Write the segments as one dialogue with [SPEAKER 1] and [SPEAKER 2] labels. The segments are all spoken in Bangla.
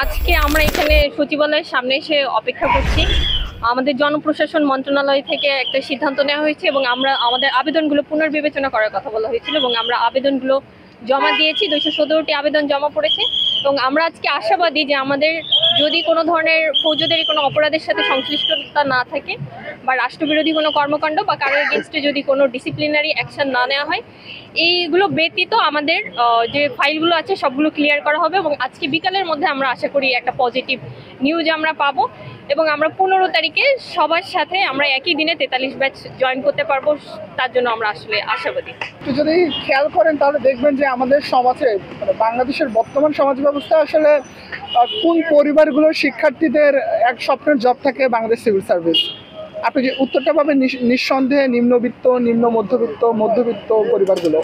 [SPEAKER 1] আজকে আমরা এখানে সচিবালয়ের সামনে এসে অপেক্ষা করছি। আমাদের জনপ্রশাসন মন্ত্রণালয় থেকে একটা সিদ্ধান্ত নেওয়া হয়েছে এবং আমাদের আবেদনগুলো পুনর্বিবেচনা করার কথা বলা হয়েছিল এবং আমরা আবেদনগুলো জমা দিয়েছি। 217টি আবেদন জমা পড়েছে এবং আমরা আজকে আশাবাদী যে আমাদের যদি কোনো ধরনের ফৌজদারি কোনো অপরাধের সাথে সংশ্লিষ্টতা না থাকে বা রাষ্ট্রবিরোধী কোনো কর্মকাণ্ড বা কারোর এগেনস্টে যদি কোনো ডিসিপ্লিনারি অ্যাকশন না নেওয়া হয়, এইগুলো ব্যতীত আমাদের যে ফাইলগুলো আছে সবগুলো ক্লিয়ার করা হবে এবং আজকে বিকালের মধ্যে আমরা আশা করি একটা পজিটিভ নিউজ আমরা পাবো এবং আমরা 15 তারিখে সবার সাথে আমরা একই দিনে 43 ব্যাচ জয়েন করতে পারবো। তার জন্য আমরা আসলে আশাবাদী।
[SPEAKER 2] যদি খেয়াল করেন তাহলে দেখবেন যে আমাদের সমাজে বাংলাদেশের বর্তমান সমাজ ব্যবস্থা আসলে কোন পরিবারগুলোর শিক্ষার্থীদের এক স্বপ্নের জব থাকে বাংলাদেশ সিভিল সার্ভিস। আপনি যে উত্তরটা পাবেন নিঃসন্দেহে নিম্নবিত্ত, নিম্ন মধ্যবিত্ত পরিবারগুলো।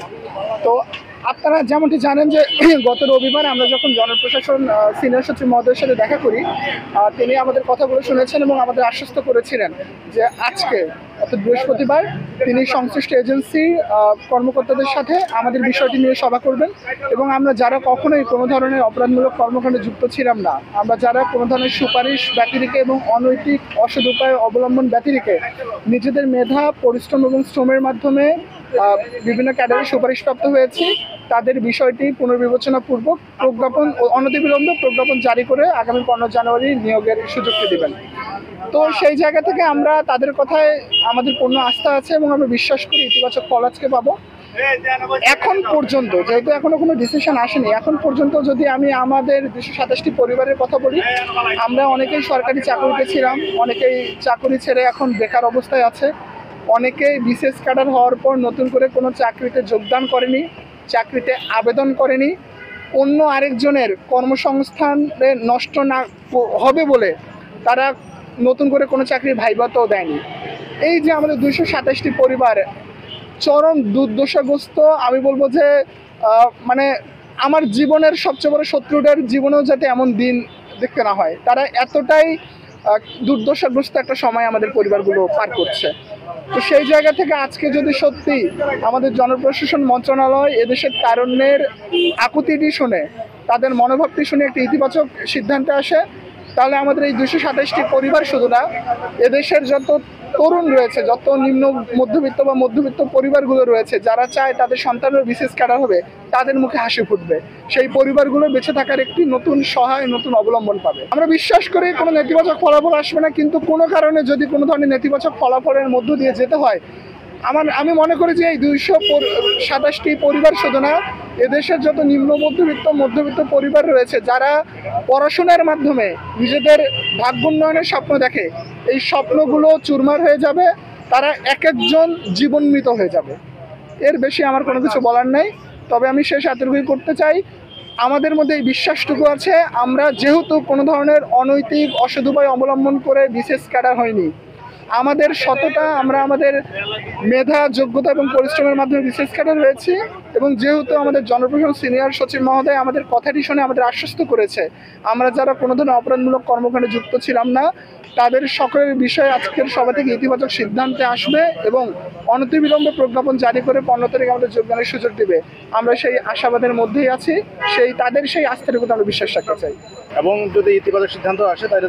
[SPEAKER 2] তো আপনারা যেমনটি জানেন যে গত রবিবার আমরা যখন জনপ্রশাসন সিনিয়র সচিব মহোদয়ের সাথে দেখা করি, তিনি আমাদের কথাগুলো শুনেছেন এবং আমাদের আশ্বস্ত করেছিলেন যে আজকে অর্থাৎ বৃহস্পতিবার তিনি সংশ্লিষ্ট এজেন্সি কর্মকর্তাদের সাথে আমাদের বিষয়টি নিয়ে সভা করবেন এবং আমরা যারা কখনোই কোনো ধরনের অপরাধমূলক কর্মকাণ্ডে যুক্ত ছিলাম না, আমরা যারা কোনো ধরনের সুপারিশ ব্যতিরেকে এবং অনৈতিক অসৎ উপায় অবলম্বন ব্যতিরেকে নিজেদের মেধা, পরিশ্রম এবং শ্রমের মাধ্যমে বিভিন্ন ক্যাডারে সুপারিশপ্রাপ্ত হয়েছি, তাদের বিষয়টি পুনর্বিবেচনাপূর্বক প্রজ্ঞাপন অনতিবিলম্বে প্রজ্ঞাপন জারি করে আগামী 15 জানুয়ারি নিয়োগের সুযোগটি দেবেন। তো সেই জায়গা থেকে আমরা তাদের কথায় আমাদের পূর্ণ আস্থা আছে এবং আমরা বিশ্বাস করি ইতিবাচক ফল আজকে পাবো। এখন পর্যন্ত যেহেতু এখনো কোনো ডিসিশন আসেনি, এখন পর্যন্ত যদি আমি আমাদের 227টি পরিবারের কথা বলি, আমরা অনেকেই সরকারি চাকরিতে ছিলাম, অনেকেই চাকরি ছেড়ে এখন বেকার অবস্থায় আছে, অনেকেই বিশেষ ক্যাডার হওয়ার পর নতুন করে কোনো চাকরিতে যোগদান করেনি, চাকরিতে আবেদন করেনি, অন্য আরেকজনের কর্মসংস্থানে নষ্ট না হবে বলে তারা নতুন করে কোনো চাকরির ভাইবাতেও দেয়নি। এই যে আমাদের 227টি পরিবার চরম দুর্দশাগ্রস্ত, আমি বলবো যে মানে আমার জীবনের সবচেয়ে বড় শত্রুদের জীবনেও যাতে এমন দিন দেখতে না হয়, তারা এতটাই দুর্দশাগ্রস্ত একটা সময় আমাদের পরিবারগুলো পার করছে। তো সেই জায়গা থেকে আজকে যদি সত্যি আমাদের জনপ্রশাসন মন্ত্রণালয় এদেশের তারুণ্যের আকুতিটি শুনে, তাদের মনোভাবটি শুনে একটি ইতিবাচক সিদ্ধান্তে আসে, তাহলে আমাদের এই 227টি পরিবার শুধু না, এদেশের যত তরুণ রয়েছে, যত নিম্ন মধ্যবিত্ত বা মধ্যবিত্ত পরিবারগুলো রয়েছে যারা চায় তাদের সন্তানের বিশেষ ক্যাডার হবে, তাদের মুখে হাসি ফুটবে, সেই পরিবারগুলো বেঁচে থাকার একটি নতুন সহায়, নতুন অবলম্বন পাবে। আমরা বিশ্বাস করি কোনো নেতিবাচক ফলাফল আসবে না, কিন্তু কোনো কারণে যদি কোনো ধরনের নেতিবাচক ফলাফলের মধ্য দিয়ে যেতে হয়, আমি মনে করি যে এই 227টি পরিবার শুধু না, এদেশের যত নিম্ন মধ্যবিত্ত পরিবার রয়েছে যারা পড়াশোনার মাধ্যমে নিজেদের ভাগ্য উন্নয়নের স্বপ্ন দেখে, এই স্বপ্নগুলো চুরমার হয়ে যাবে, তারা এক একজন জীবনমৃত হয়ে যাবে। এর বেশি আমার কোনো কিছু বলার নেই। তবে আমি শেষ এতটুকুই করতে চাই, আমাদের মধ্যে এই বিশ্বাসটুকু আছে, আমরা যেহেতু কোনো ধরনের অনৈতিক অসৎ উপায় অবলম্বন করে বিশেষ ক্যাডার হয়নি, আমাদের সততা, আমরা আমাদের মেধা, যোগ্যতা এবং পরিশ্রমের মাধ্যমে বিশেষ ক্যাডার হয়েছি এবং যেহেতু আমাদের জনপ্রশাসন সিনিয়র সচিব মহোদয় আমাদের কথাটি শুনে আমাদের আশ্বস্ত করেছে, আমরা যারা কোনো ধরনের অপরাধমূলক কর্মকাণ্ডে যুক্ত ছিলাম না, তাদের সকলের বিষয়ে আজকের সভা থেকে ইতিবাচক সিদ্ধান্তে আসবে এবং অনতিবিলম্বে প্রজ্ঞাপন জারি করে 15 তারিখ আমাদের যোগদানের সুযোগ দেবে। আমরা সেই আশাবাদের মধ্যেই আছি, তাদের সেই আস্থার উপর আমরা বিশ্বাস রাখতে চাই।
[SPEAKER 3] এবং যদি ইতিবাচক সিদ্ধান্ত আসে তাহলে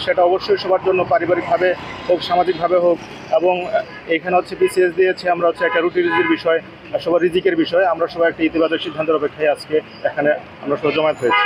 [SPEAKER 3] সেটা অবশ্যই সবার জন্য, পারিবারিকভাবে হোক, সামাজিকভাবে হোক, এবং এখানে হচ্ছে বিসিএস দিয়েছে, আমরা হচ্ছে একটা রুটি রুজির বিষয়, সবার রিজিকের বিষয়, আমরা সবাই একটা ইতিবাচক সিদ্ধান্তের অপেক্ষায় আজকে এখানে আমরা সবাই জমায়েত হয়েছি।